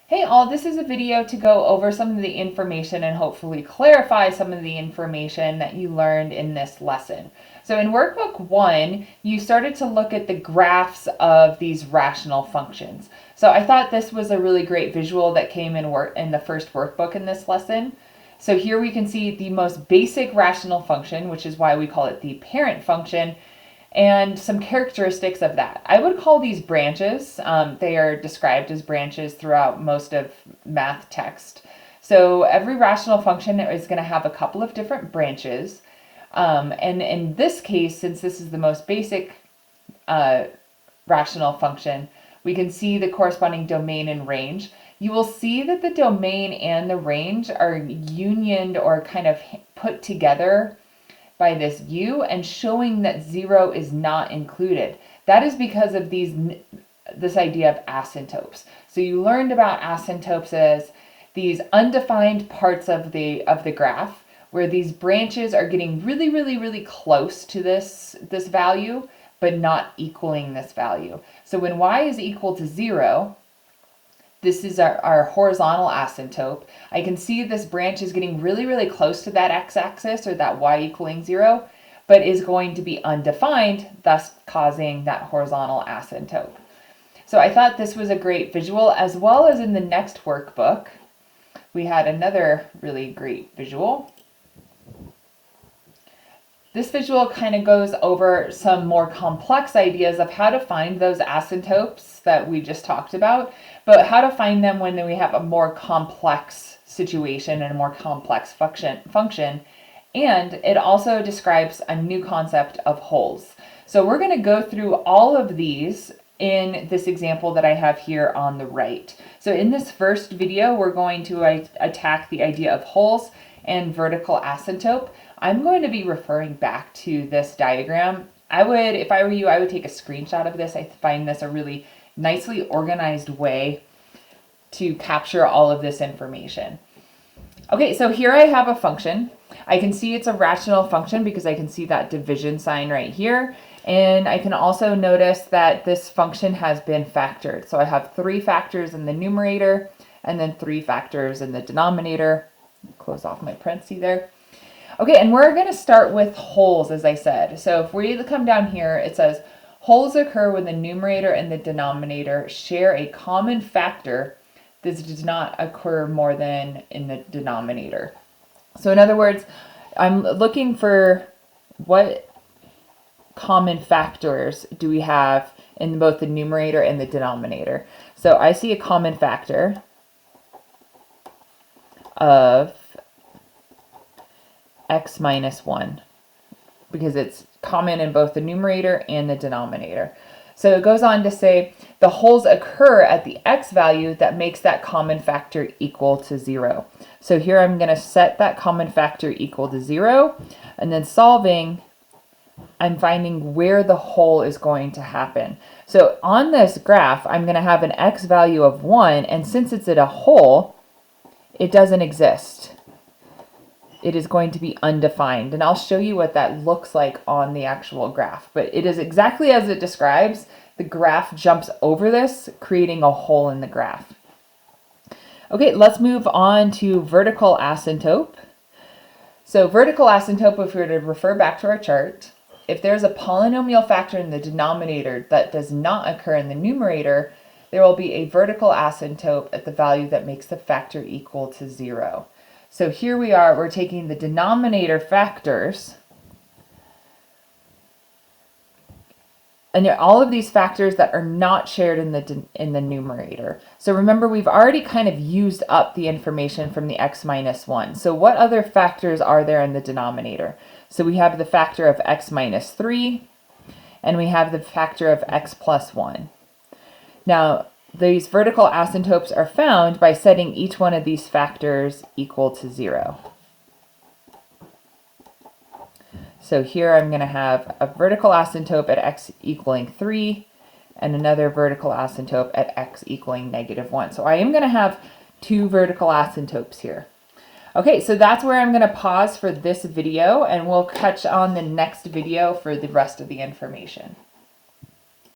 Hey all, this is a video to go over some of the information and hopefully clarify some of the information that you learned in this lesson. So in workbook 1, you started to look at the graphs of these rational functions. So I thought this was a really great visual that came in the first workbook in this lesson. So here we can see the most basic rational function, which is why we call it the parent function, and some characteristics of that. I would call these branches. They are described as branches throughout most of math text. So every rational function is going to have a couple of different branches. And in this case, since this is the most basic rational function, we can see the corresponding domain and range. You will see that the domain and the range are unioned or kind of put together by this u and showing that 0 is not included. That is because of this idea of asymptotes. So you learned about asymptotes as these undefined parts of the graph where these branches are getting really close to this value but not equaling this value. So when y is equal to 0, this is our horizontal asymptote. I can see this branch is getting really close to that x-axis or that y equaling 0, but is going to be undefined, thus causing that horizontal asymptote. So I thought this was a great visual, as well as in the next workbook, we had another really great visual. This visual kind of goes over some more complex ideas of how to find those asymptotes that we just talked about, but how to find them when we have a more complex situation and a more complex function. And it also describes a new concept of holes. So we're going to go through all of these in this example that I have here on the right. So in this first video, we're going to attack the idea of holes and vertical asymptote. I'm going to be referring back to this diagram. If I were you, I would take a screenshot of this. I find this a really nicely organized way to capture all of this information. Okay, so here I have a function. I can see it's a rational function because I can see that division sign right here. And I can also notice that this function has been factored. So I have 3 factors in the numerator and then 3 factors in the denominator. Close off my parenthesis there. Okay, and we're going to start with holes, as I said. So if we come down here, it says holes occur when the numerator and the denominator share a common factor that does not occur more than in the denominator. So in other words, I'm looking for what common factors do we have in both the numerator and the denominator. So I see a common factor of x minus 1 because it's common in both the numerator and the denominator. So it goes on to say the holes occur at the x value that makes that common factor equal to 0. So here I'm going to set that common factor equal to 0, and then solving, I'm finding where the hole is going to happen. So on this graph, I'm going to have an x value of 1, and since it's at a hole, it doesn't exist. It is going to be undefined, and I'll show you what that looks like on the actual graph. But it is exactly as it describes. The graph jumps over this, creating a hole in the graph. Okay, let's move on to vertical asymptote. So vertical asymptote, if we were to refer back to our chart, if there's a polynomial factor in the denominator that does not occur in the numerator, there will be a vertical asymptote at the value that makes the factor equal to 0. So here we are, we're taking the denominator factors, and all of these factors that are not shared in the numerator. So remember, we've already kind of used up the information from the x minus 1. So what other factors are there in the denominator? So we have the factor of x minus 3, and we have the factor of x plus 1. Now, these vertical asymptotes are found by setting each one of these factors equal to 0. So here I'm going to have a vertical asymptote at x equaling 3 and another vertical asymptote at x equaling -1. So I am going to have 2 vertical asymptotes here. Okay, so that's where I'm going to pause for this video, and we'll catch on the next video for the rest of the information.